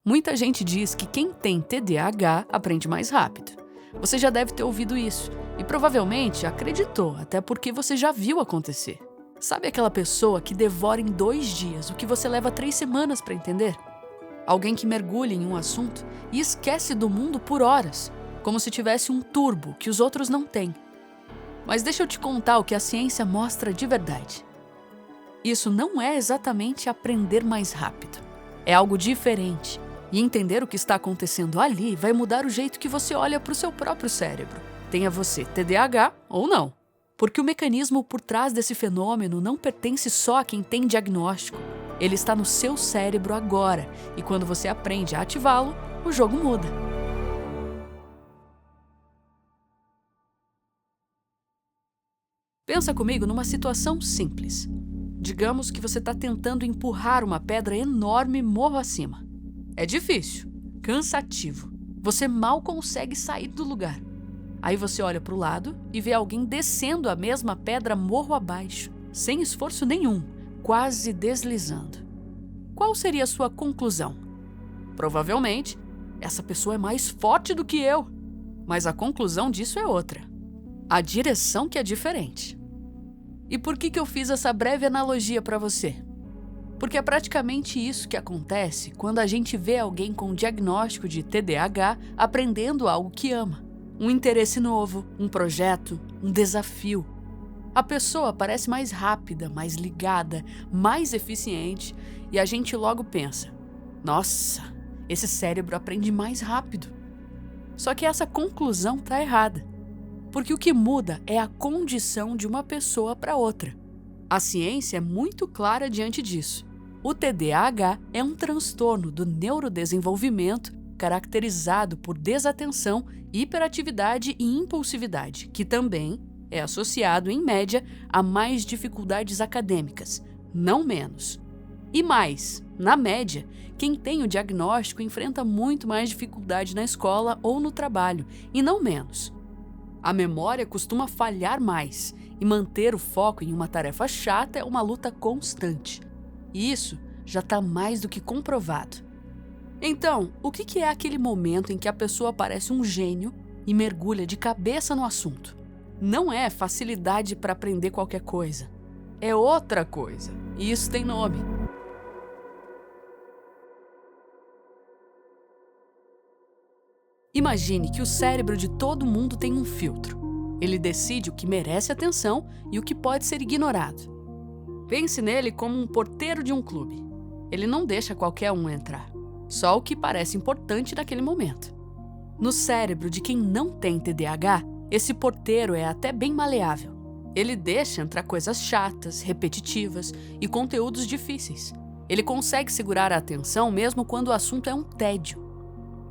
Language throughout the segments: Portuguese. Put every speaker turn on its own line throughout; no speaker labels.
Muita gente diz que quem tem TDAH aprende mais rápido. Você já deve ter ouvido isso e provavelmente acreditou, até porque você já viu acontecer. Sabe aquela pessoa que devora em 2 dias o que você leva 3 semanas para entender? Alguém que mergulha em um assunto e esquece do mundo por horas, como se tivesse um turbo que os outros não têm. Mas deixa eu te contar o que a ciência mostra de verdade. Isso não é exatamente aprender mais rápido. É algo diferente. E entender o que está acontecendo ali vai mudar o jeito que você olha para o seu próprio cérebro. Tenha você TDAH ou não. Porque o mecanismo por trás desse fenômeno não pertence só a quem tem diagnóstico. Ele está no seu cérebro agora. E quando você aprende a ativá-lo, o jogo muda. Pensa comigo numa situação simples. Digamos que você está tentando empurrar uma pedra enorme morro acima. É difícil, cansativo. Você mal consegue sair do lugar. Aí você olha para o lado e vê alguém descendo a mesma pedra morro abaixo, sem esforço nenhum, quase deslizando. Qual seria a sua conclusão? Provavelmente, essa pessoa é mais forte do que eu. Mas a conclusão disso é outra. A direção que é diferente. E por que eu fiz essa breve analogia para você? Porque é praticamente isso que acontece quando a gente vê alguém com diagnóstico de TDAH aprendendo algo que ama. Um interesse novo, um projeto, um desafio. A pessoa parece mais rápida, mais ligada, mais eficiente e a gente logo pensa: nossa, esse cérebro aprende mais rápido. Só que essa conclusão está errada. Porque o que muda é a condição de uma pessoa para outra. A ciência é muito clara diante disso. O TDAH é um transtorno do neurodesenvolvimento caracterizado por desatenção, hiperatividade e impulsividade, que também é associado, em média, a mais dificuldades acadêmicas, não menos. E mais, na média, quem tem o diagnóstico enfrenta muito mais dificuldade na escola ou no trabalho, e não menos. A memória costuma falhar mais, e manter o foco em uma tarefa chata é uma luta constante. E isso já está mais do que comprovado. Então, o que é aquele momento em que a pessoa parece um gênio e mergulha de cabeça no assunto? Não é facilidade para aprender qualquer coisa. É outra coisa. E isso tem nome. Imagine que o cérebro de todo mundo tem um filtro. Ele decide o que merece atenção e o que pode ser ignorado. Pense nele como um porteiro de um clube. Ele não deixa qualquer um entrar, só o que parece importante naquele momento. No cérebro de quem não tem TDAH, esse porteiro é até bem maleável. Ele deixa entrar coisas chatas, repetitivas e conteúdos difíceis. Ele consegue segurar a atenção mesmo quando o assunto é um tédio.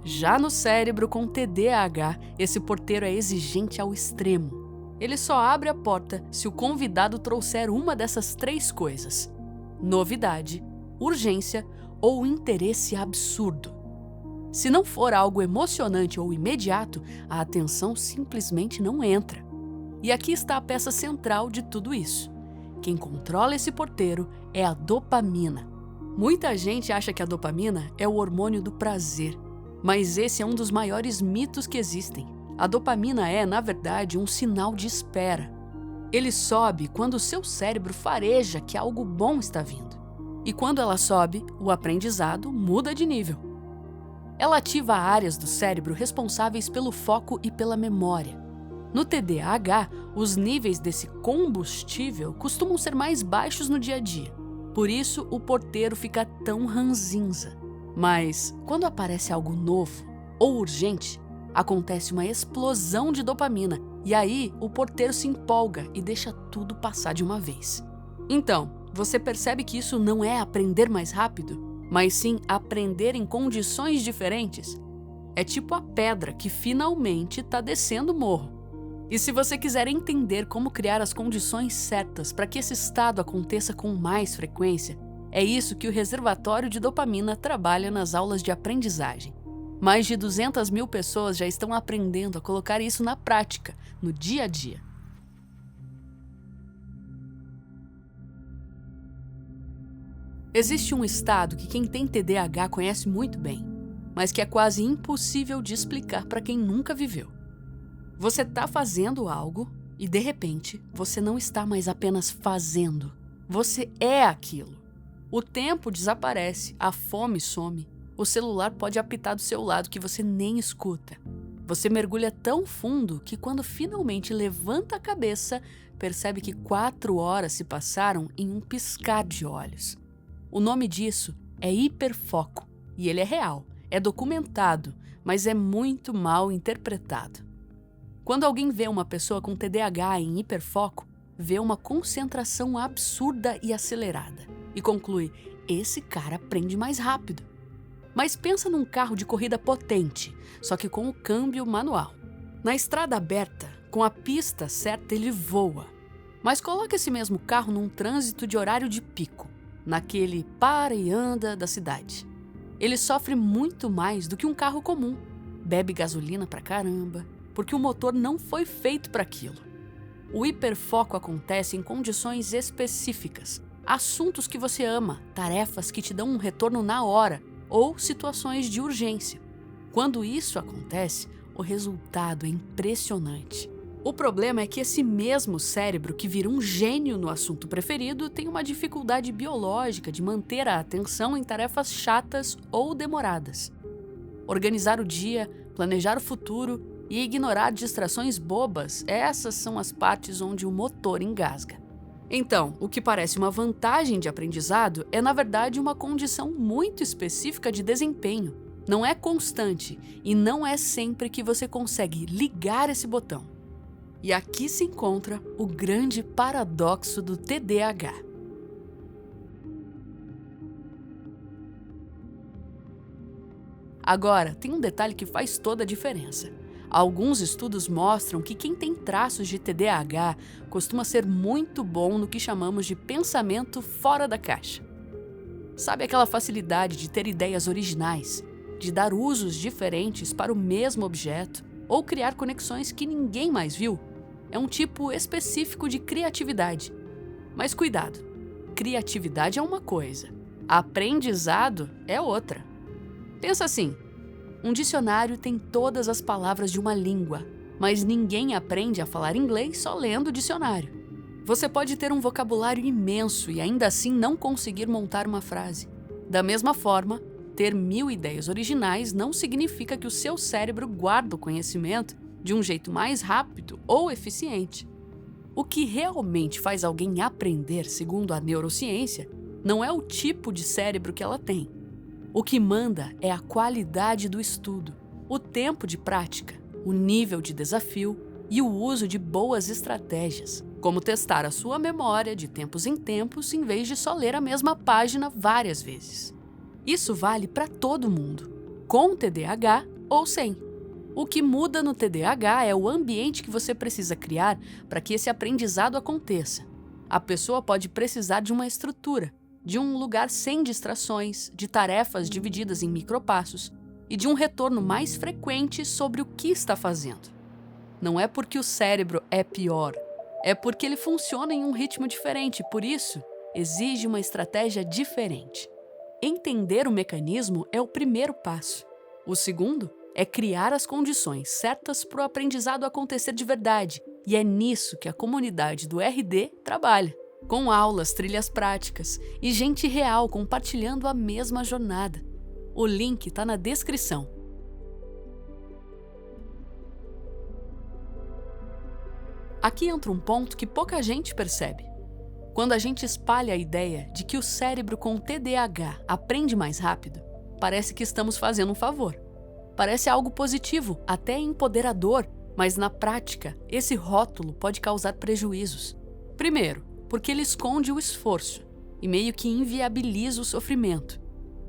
Já no cérebro com TDAH, esse porteiro é exigente ao extremo. Ele só abre a porta se o convidado trouxer uma dessas 3 coisas: novidade, urgência ou interesse absurdo. Se não for algo emocionante ou imediato, a atenção simplesmente não entra. E aqui está a peça central de tudo isso. Quem controla esse porteiro é a dopamina. Muita gente acha que a dopamina é o hormônio do prazer, mas esse é um dos maiores mitos que existem. A dopamina é, na verdade, um sinal de espera. Ele sobe quando o seu cérebro fareja que algo bom está vindo. E quando ela sobe, o aprendizado muda de nível. Ela ativa áreas do cérebro responsáveis pelo foco e pela memória. No TDAH, os níveis desse combustível costumam ser mais baixos no dia a dia. Por isso, o porteiro fica tão ranzinza. Mas, quando aparece algo novo ou urgente, acontece uma explosão de dopamina e aí o porteiro se empolga e deixa tudo passar de uma vez. Então, você percebe que isso não é aprender mais rápido, mas sim aprender em condições diferentes? É tipo a pedra que finalmente está descendo o morro. E se você quiser entender como criar as condições certas para que esse estado aconteça com mais frequência, é isso que o reservatório de dopamina trabalha nas aulas de aprendizagem. Mais de 200 mil pessoas já estão aprendendo a colocar isso na prática, no dia a dia. Existe um estado que quem tem TDAH conhece muito bem. mas que é quase impossível de explicar para quem nunca viveu. Você está fazendo algo e, de repente, você não está mais apenas fazendo. Você é aquilo. O tempo desaparece, a fome some, o celular pode apitar do seu lado que você nem escuta. Você mergulha tão fundo que quando finalmente levanta a cabeça, percebe que 4 horas se passaram em um piscar de olhos. O nome disso é hiperfoco e ele é real, é documentado, mas é muito mal interpretado. Quando alguém vê uma pessoa com TDAH em hiperfoco, vê uma concentração absurda e acelerada e conclui: esse cara aprende mais rápido. Mas pensa num carro de corrida potente, só que com o câmbio manual. Na estrada aberta, com a pista certa, ele voa. Mas coloca esse mesmo carro num trânsito de horário de pico, naquele para e anda da cidade. Ele sofre muito mais do que um carro comum. Bebe gasolina pra caramba, porque o motor não foi feito para aquilo. O hiperfoco acontece em condições específicas, assuntos que você ama, tarefas que te dão um retorno na hora ou situações de urgência. Quando isso acontece, o resultado é impressionante. O problema é que esse mesmo cérebro que vira um gênio no assunto preferido tem uma dificuldade biológica de manter a atenção em tarefas chatas ou demoradas. Organizar o dia, planejar o futuro e ignorar distrações bobas, essas são as partes onde o motor engasga. Então, o que parece uma vantagem de aprendizado é, na verdade, uma condição muito específica de desempenho. Não é constante e não é sempre que você consegue ligar esse botão. E aqui se encontra o grande paradoxo do TDAH. Agora, tem um detalhe que faz toda a diferença. Alguns estudos mostram que quem tem traços de TDAH costuma ser muito bom no que chamamos de pensamento fora da caixa. Sabe aquela facilidade de ter ideias originais, de dar usos diferentes para o mesmo objeto ou criar conexões que ninguém mais viu? É um tipo específico de criatividade. Mas cuidado, criatividade é uma coisa, aprendizado é outra. Pensa assim. Um dicionário tem todas as palavras de uma língua, mas ninguém aprende a falar inglês só lendo o dicionário. Você pode ter um vocabulário imenso e ainda assim não conseguir montar uma frase. Da mesma forma, ter 1000 ideias originais não significa que o seu cérebro guarda o conhecimento de um jeito mais rápido ou eficiente. O que realmente faz alguém aprender, segundo a neurociência, não é o tipo de cérebro que ela tem. O que manda é a qualidade do estudo, o tempo de prática, o nível de desafio e o uso de boas estratégias, como testar a sua memória de tempos em tempos em vez de só ler a mesma página várias vezes. Isso vale para todo mundo, com TDAH ou sem. O que muda no TDAH é o ambiente que você precisa criar para que esse aprendizado aconteça. A pessoa pode precisar de uma estrutura, de um lugar sem distrações, de tarefas divididas em micropassos e de um retorno mais frequente sobre o que está fazendo. Não é porque o cérebro é pior, é porque ele funciona em um ritmo diferente, por isso, exige uma estratégia diferente. Entender o mecanismo é o primeiro passo. O segundo é criar as condições certas para o aprendizado acontecer de verdade, e é nisso que a comunidade do RD trabalha. Com aulas, trilhas práticas e gente real compartilhando a mesma jornada. O link está na descrição. Aqui entra um ponto que pouca gente percebe. Quando a gente espalha a ideia de que o cérebro com TDAH aprende mais rápido, parece que estamos fazendo um favor. Parece algo positivo, até empoderador, mas na prática, esse rótulo pode causar prejuízos. Primeiro, porque ele esconde o esforço e meio que inviabiliza o sofrimento.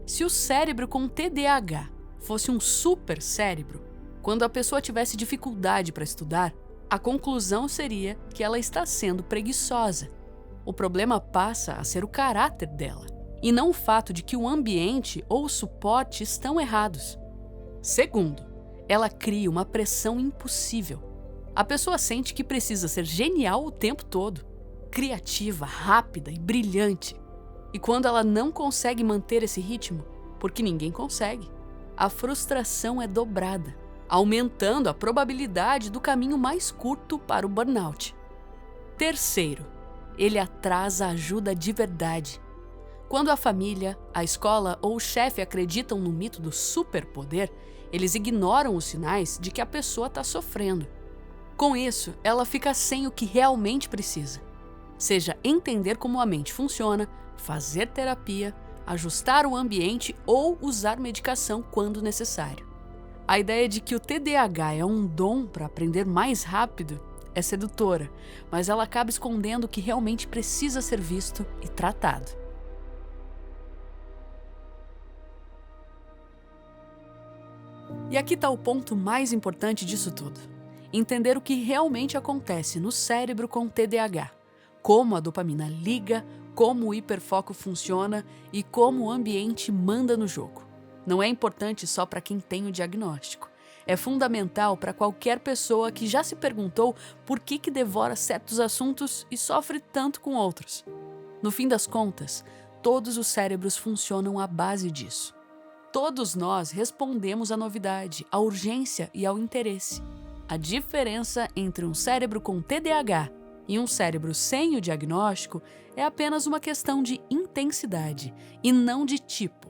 Se o cérebro com TDAH fosse um super cérebro, quando a pessoa tivesse dificuldade para estudar, a conclusão seria que ela está sendo preguiçosa. O problema passa a ser o caráter dela, e não o fato de que o ambiente ou o suporte estão errados. Segundo, ela cria uma pressão impossível. A pessoa sente que precisa ser genial o tempo todo, criativa, rápida e brilhante. E quando ela não consegue manter esse ritmo, porque ninguém consegue, a frustração é dobrada, aumentando a probabilidade do caminho mais curto para o burnout. Terceiro, ele atrasa a ajuda de verdade. Quando a família, a escola ou o chefe acreditam no mito do superpoder, eles ignoram os sinais de que a pessoa está sofrendo. Com isso, ela fica sem o que realmente precisa. Seja entender como a mente funciona, fazer terapia, ajustar o ambiente ou usar medicação quando necessário. A ideia de que o TDAH é um dom para aprender mais rápido é sedutora, mas ela acaba escondendo o que realmente precisa ser visto e tratado. E aqui está o ponto mais importante disso tudo. Entender o que realmente acontece no cérebro com TDAH, como a dopamina liga, como o hiperfoco funciona e como o ambiente manda no jogo. Não é importante só para quem tem o diagnóstico. É fundamental para qualquer pessoa que já se perguntou por que devora certos assuntos e sofre tanto com outros. No fim das contas, todos os cérebros funcionam à base disso. Todos nós respondemos à novidade, à urgência e ao interesse. A diferença entre um cérebro com TDAH e um cérebro sem o diagnóstico é apenas uma questão de intensidade e não de tipo.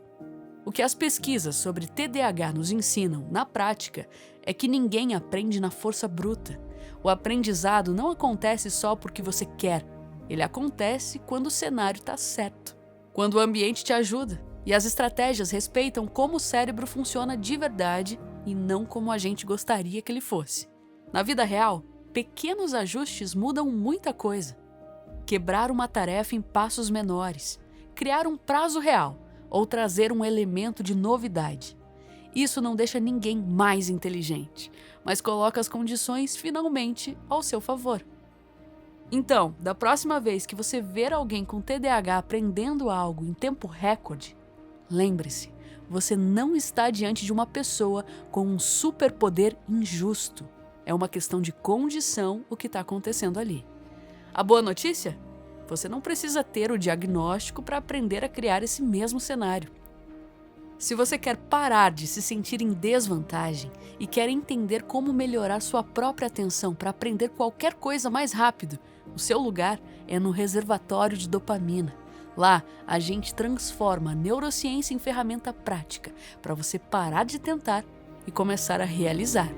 O que as pesquisas sobre TDAH nos ensinam, na prática, é que ninguém aprende na força bruta. O aprendizado não acontece só porque você quer. Ele acontece quando o cenário está certo, quando o ambiente te ajuda e as estratégias respeitam como o cérebro funciona de verdade e não como a gente gostaria que ele fosse. Na vida real, pequenos ajustes mudam muita coisa. Quebrar uma tarefa em passos menores, criar um prazo real ou trazer um elemento de novidade. Isso não deixa ninguém mais inteligente, mas coloca as condições finalmente ao seu favor. Então, da próxima vez que você ver alguém com TDAH aprendendo algo em tempo recorde, lembre-se, você não está diante de uma pessoa com um superpoder injusto. É uma questão de condição o que está acontecendo ali. A boa notícia? Você não precisa ter o diagnóstico para aprender a criar esse mesmo cenário. Se você quer parar de se sentir em desvantagem e quer entender como melhorar sua própria atenção para aprender qualquer coisa mais rápido, o seu lugar é no reservatório de dopamina. Lá, a gente transforma a neurociência em ferramenta prática para você parar de tentar e começar a realizar.